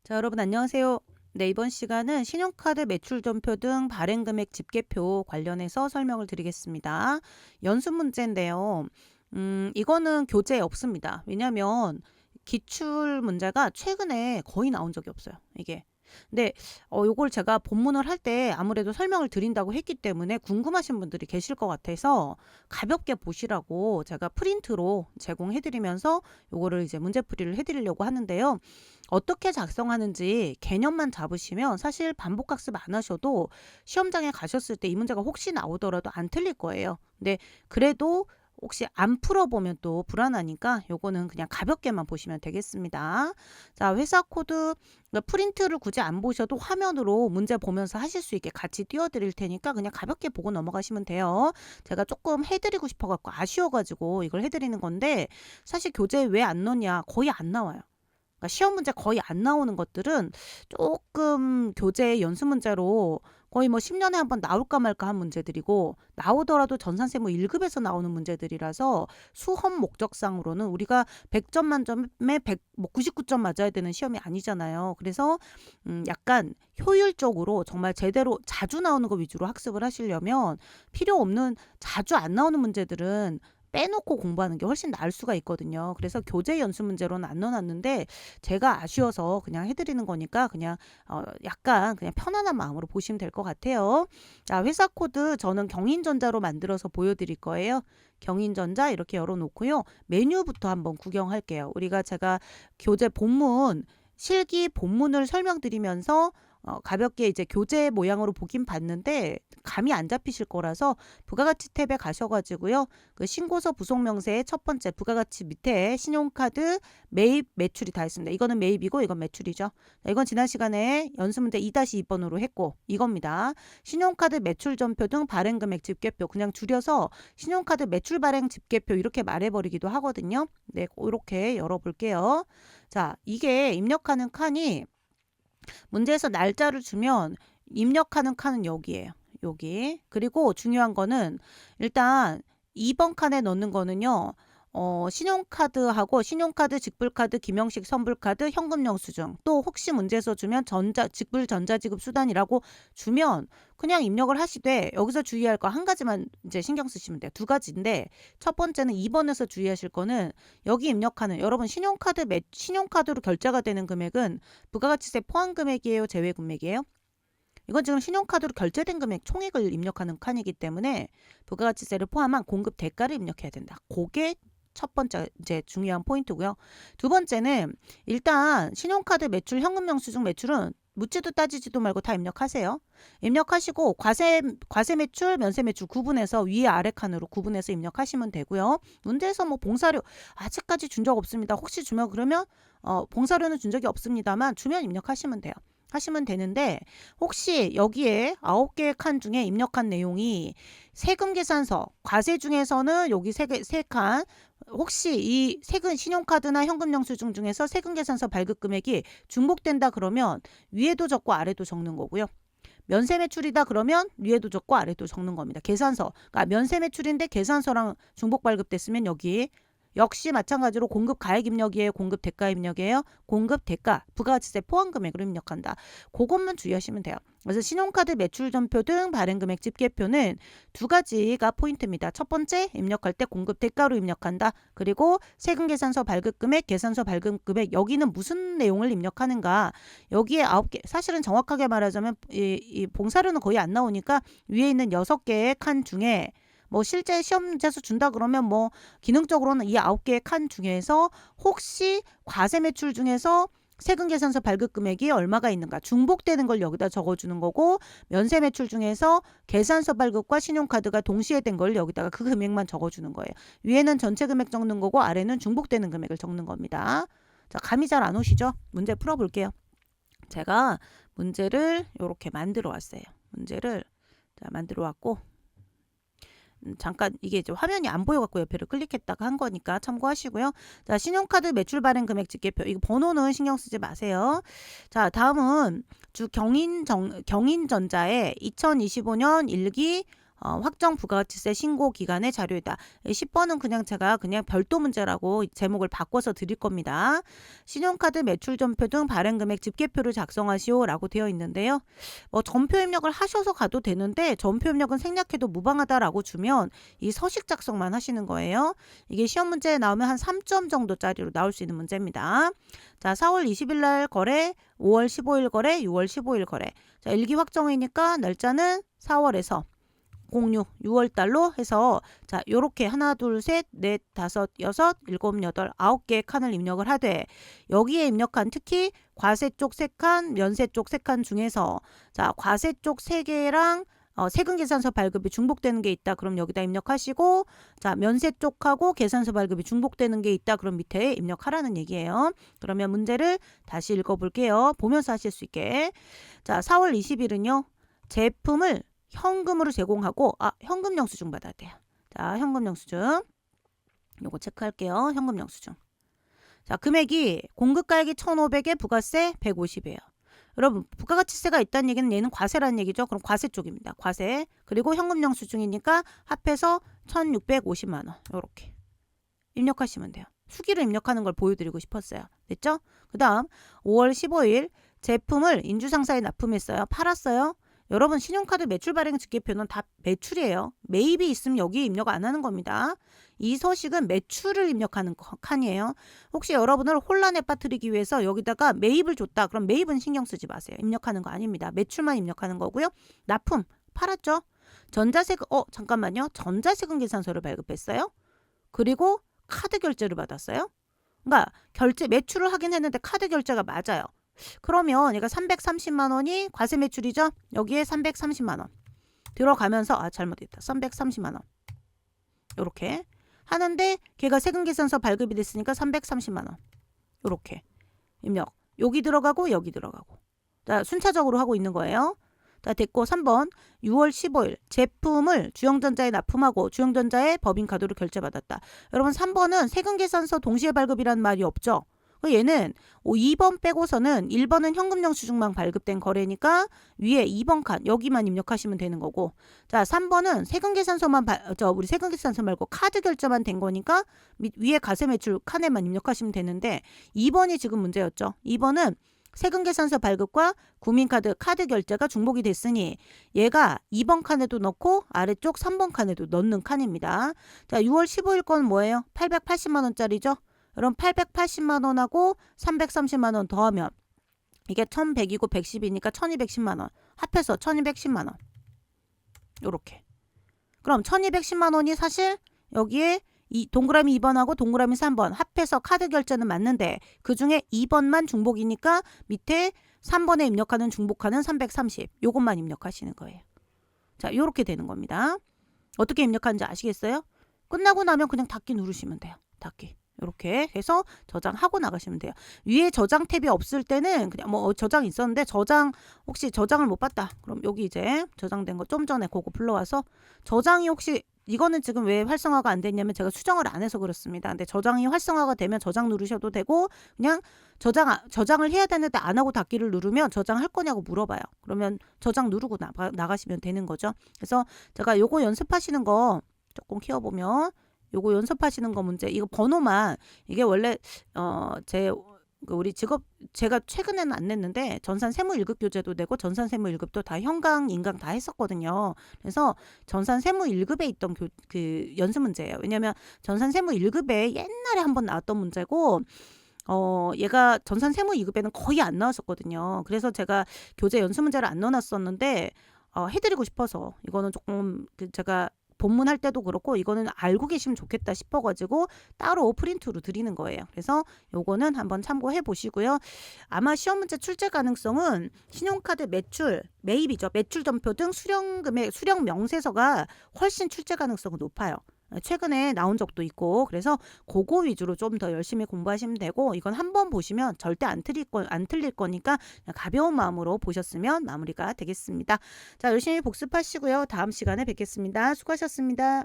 자, 여러분 안녕하세요. 네, 이번 시간은 신용카드 매출 전표 등 발행 금액 집계표 관련해서 설명을 드리겠습니다. 연습 문제인데요. 이거는 교재에 없습니다. 왜냐하면 기출 문제가 최근에 거의 나온 적이 없어요. 이게. 근데 요걸 제가 본문을 할 때 아무래도 설명을 드린다고 했기 때문에 궁금하신 분들이 계실 것 같아서 가볍게 보시라고 제가 프린트로 제공해 드리면서 요거를 이제 문제풀이를 해 드리려고 하는데요. 어떻게 작성하는지 개념만 잡으시면 사실 반복학습 안 하셔도 시험장에 가셨을 때 이 문제가 혹시 나오더라도 안 틀릴 거예요. 근데 그래도 혹시 안 풀어보면 또 불안하니까 요거는 그냥 가볍게만 보시면 되겠습니다. 자, 회사 코드 프린트를 굳이 안 보셔도 화면으로 문제 보면서 하실 수 있게 같이 띄워드릴 테니까 그냥 가볍게 보고 넘어가시면 돼요. 제가 조금 해드리고 싶어갖고 아쉬워가지고 이걸 해드리는 건데 사실 교재에 왜 안 넣냐? 거의 안 나와요. 그러니까 시험 문제 거의 안 나오는 것들은 조금 교재 연습 문제로 거의 뭐 10년에 한 번 나올까 말까 한 문제들이고 나오더라도 전산세무 1급에서 나오는 문제들이라서 수험 목적상으로는 우리가 100점 만점에 99점 맞아야 되는 시험이 아니잖아요. 그래서 약간 효율적으로 정말 제대로 자주 나오는 거 위주로 학습을 하시려면 필요 없는 자주 안 나오는 문제들은 빼놓고 공부하는 게 훨씬 나을 수가 있거든요. 그래서 교재 연습 문제로는 안 넣어놨는데 제가 아쉬워서 그냥 해드리는 거니까 그냥 약간 그냥 편안한 마음으로 보시면 될 것 같아요. 자, 회사 코드 저는 경인전자로 만들어서 보여드릴 거예요. 경인전자 이렇게 열어놓고요. 메뉴부터 한번 구경할게요. 제가 교재 본문 실기 본문을 설명드리면서 가볍게 이제 교재 모양으로 보긴 봤는데 감이 안 잡히실 거라서 부가가치 탭에 가셔가지고요. 그 신고서 부속명세의 첫 번째 부가가치 밑에 신용카드 매입 매출이 다 있습니다. 이거는 매입이고 이건 매출이죠. 이건 지난 시간에 연습문제 2-2번으로 했고 이겁니다. 신용카드 매출 전표 등 발행금액 집계표 그냥 줄여서 신용카드 매출 발행 집계표 이렇게 말해버리기도 하거든요. 네, 이렇게 열어볼게요. 자, 이게 입력하는 칸이 문제에서 날짜를 주면 입력하는 칸은 여기예요. 여기. 그리고 중요한 거는 일단 2번 칸에 넣는 거는요. 신용카드하고 신용카드, 직불카드, 김영식 선불카드, 현금 영수증 또 혹시 문제에서 주면 직불 전자지급 수단이라고 주면 그냥 입력을 하시되 여기서 주의할 거 한 가지만 이제 신경 쓰시면 돼요. 두 가지인데 첫 번째는 2번에서 주의하실 거는 여기 입력하는 여러분 신용카드로 결제가 되는 금액은 부가가치세 포함 금액이에요, 제외 금액이에요? 이건 지금 신용카드로 결제된 금액 총액을 입력하는 칸이기 때문에 부가가치세를 포함한 공급 대가를 입력해야 된다. 그게 첫 번째 이제 중요한 포인트고요. 두 번째는 일단 신용카드 매출, 현금 영수증 매출은 묻지도 따지지도 말고 다 입력하세요. 입력하시고 과세 매출, 면세 매출 구분해서 위에 아래 칸으로 구분해서 입력하시면 되고요. 문제에서 뭐 봉사료 아직까지 준 적 없습니다. 혹시 주면 그러면 봉사료는 준 적이 없습니다만 주면 입력하시면 돼요. 하시면 되는데 혹시 여기에 9개의 칸 중에 입력한 내용이 세금 계산서, 과세 중에서는 여기 세 칸 혹시 이 세금 신용카드나 현금 영수증 중에서 세금 계산서 발급 금액이 중복된다 그러면 위에도 적고 아래도 적는 거고요. 면세 매출이다 그러면 위에도 적고 아래도 적는 겁니다. 계산서. 그러니까 면세 매출인데 계산서랑 중복 발급됐으면 여기 역시 마찬가지로 공급 가액 입력이에요. 공급 대가 입력이에요. 공급 대가 부가가치세 포함 금액으로 입력한다. 그것만 주의하시면 돼요. 그래서 신용카드 매출 전표 등 발행 금액 집계표는 두 가지가 포인트입니다. 첫 번째 입력할 때 공급 대가로 입력한다. 그리고 세금 계산서 발급 금액, 계산서 발급 금액 여기는 무슨 내용을 입력하는가? 여기에 9개 사실은 정확하게 말하자면 이 봉사료는 거의 안 나오니까 위에 있는 6개의 칸 중에 뭐 실제 시험 문제에서 준다 그러면 뭐 기능적으로는 이 9개의 칸 중에서 혹시 과세 매출 중에서 세금 계산서 발급 금액이 얼마가 있는가 중복되는 걸 여기다 적어주는 거고 면세 매출 중에서 계산서 발급과 신용카드가 동시에 된 걸 여기다가 그 금액만 적어주는 거예요. 위에는 전체 금액 적는 거고 아래는 중복되는 금액을 적는 겁니다. 자, 감이 잘 안 오시죠? 문제 풀어볼게요. 제가 문제를 이렇게 만들어 왔어요. 문제를 만들어 왔고 잠깐 이게 이제 화면이 안 보여갖고 옆에를 클릭했다가 한 거니까 참고하시고요. 자, 신용카드 매출 발행 금액 집계표. 이거 번호는 신경 쓰지 마세요. 자, 다음은 경인전자의 2025년 1기 확정 부가가치세 신고 기간의 자료이다. 10번은 그냥 제가 그냥 별도 문제라고 제목을 바꿔서 드릴 겁니다. 신용카드 매출 전표 등 발행 금액 집계표를 작성하시오라고 되어 있는데요. 전표 입력을 하셔서 가도 되는데 전표 입력은 생략해도 무방하다라고 주면 이 서식 작성만 하시는 거예요. 이게 시험 문제에 나오면 한 3점 정도짜리로 나올 수 있는 문제입니다. 자, 4월 20일 날 거래, 5월 15일 거래, 6월 15일 거래. 자, 일기 확정이니까 날짜는 4월에서 06, 6월 달로 해서 자, 요렇게 하나, 둘, 셋, 넷, 다섯, 여섯, 일곱, 여덟, 9개의 칸을 입력을 하되 여기에 입력한 특히 과세 쪽 3칸, 면세 쪽 3칸 중에서 자, 과세 쪽 3개랑 세금 계산서 발급이 중복되는 게 있다. 그럼 여기다 입력하시고 자, 면세 쪽하고 계산서 발급이 중복되는 게 있다. 그럼 밑에 입력하라는 얘기예요. 그러면 문제를 다시 읽어볼게요. 보면서 하실 수 있게. 자, 4월 20일은요. 제품을 현금으로 제공하고 현금 영수증 받아야 돼요. 자, 현금 영수증. 요거 체크할게요. 현금 영수증. 자, 금액이 공급가액이 1,500에 부가세 150이에요. 여러분, 부가가치세가 있다는 얘기는 얘는 과세라는 얘기죠. 그럼 과세 쪽입니다. 과세. 그리고 현금 영수증이니까 합해서 1,650만 원. 요렇게 입력하시면 돼요. 수기로 입력하는 걸 보여드리고 싶었어요. 됐죠? 그 다음 5월 15일 제품을 인주상사에 납품했어요. 팔았어요. 여러분, 신용카드 매출 발행 집계표는 다 매출이에요. 매입이 있으면 여기 입력 안 하는 겁니다. 이 서식은 매출을 입력하는 칸이에요. 혹시 여러분을 혼란에 빠뜨리기 위해서 여기다가 매입을 줬다. 그럼 매입은 신경 쓰지 마세요. 입력하는 거 아닙니다. 매출만 입력하는 거고요. 납품, 팔았죠? 전자세금, 잠깐만요. 전자세금 계산서를 발급했어요. 그리고 카드 결제를 받았어요. 그러니까 매출을 하긴 했는데 카드 결제가 맞아요. 그러면 얘가 330만 원이 과세 매출이죠. 여기에 330만 원 들어가면서 잘못했다. 330만 원 요렇게 하는데 걔가 세금 계산서 발급이 됐으니까 330만 원 요렇게 입력. 여기 들어가고 여기 들어가고. 자, 순차적으로 하고 있는 거예요. 자, 됐고 3번 6월 15일 제품을 주영전자에 납품하고 주영전자에 법인카드로 결제받았다. 여러분 3번은 세금 계산서 동시에 발급이라는 말이 없죠. 얘는 2번 빼고서는 1번은 현금 영수증만 발급된 거래니까 위에 2번 칸 여기만 입력하시면 되는 거고 자 3번은 세금 계산서만 우리 세금 계산서 말고 카드 결제만 된 거니까 위에 과세 매출 칸에만 입력하시면 되는데 2번이 지금 문제였죠. 2번은 세금 계산서 발급과 구민카드 카드 결제가 중복이 됐으니 얘가 2번 칸에도 넣고 아래쪽 3번 칸에도 넣는 칸입니다. 자 6월 15일 건 뭐예요? 880만 원짜리죠. 그럼 880만 원하고 330만 원 더하면 이게 1100이고 110이니까 1210만 원. 합해서 1210만 원. 요렇게. 그럼 1210만 원이 사실 여기에 동그라미 2번하고 동그라미 3번 합해서 카드 결제는 맞는데 그중에 2번만 중복이니까 밑에 3번에 입력하는 중복하는 330. 요것만 입력하시는 거예요. 자, 요렇게 되는 겁니다. 어떻게 입력하는지 아시겠어요? 끝나고 나면 그냥 닫기 누르시면 돼요. 닫기. 이렇게 해서 저장하고 나가시면 돼요. 위에 저장 탭이 없을 때는 그냥 저장이 있었는데 혹시 저장을 못 봤다. 그럼 여기 이제 저장된 거 좀 전에 그거 불러와서 저장이 혹시 이거는 지금 왜 활성화가 안 됐냐면 제가 수정을 안 해서 그렇습니다. 근데 저장이 활성화가 되면 저장 누르셔도 되고 그냥 저장을 해야 되는데 안 하고 닫기를 누르면 저장할 거냐고 물어봐요. 그러면 저장 누르고 나가시면 되는 거죠. 그래서 제가 요거 연습하시는 거 조금 키워보면 요거 연습하시는 거 문제 이거 번호만 이게 원래 우리 직업 제가 최근에는 안 냈는데 전산 세무 1급 교재도 내고 전산 세무 1급도 다 현강 인강 다 했었거든요. 그래서 전산 세무 1급에 있던 그 연습 문제예요. 왜냐면 전산 세무 1급에 옛날에 한번 나왔던 문제고 얘가 전산 세무 2급에는 거의 안 나왔었거든요. 그래서 제가 교재 연습 문제를 안 넣어놨었는데 해드리고 싶어서 이거는 조금 제가 본문할 때도 그렇고 이거는 알고 계시면 좋겠다 싶어가지고 따로 프린트로 드리는 거예요. 그래서 요거는 한번 참고해 보시고요. 아마 시험 문제 출제 가능성은 신용카드 매출, 매입이죠. 매출 전표 등 수령금액, 수령 명세서가 훨씬 출제 가능성은 높아요. 최근에 나온 적도 있고 그래서 그거 위주로 좀 더 열심히 공부하시면 되고 이건 한번 보시면 절대 안 틀릴 거니까 가벼운 마음으로 보셨으면 마무리가 되겠습니다. 자, 열심히 복습하시고요. 다음 시간에 뵙겠습니다. 수고하셨습니다.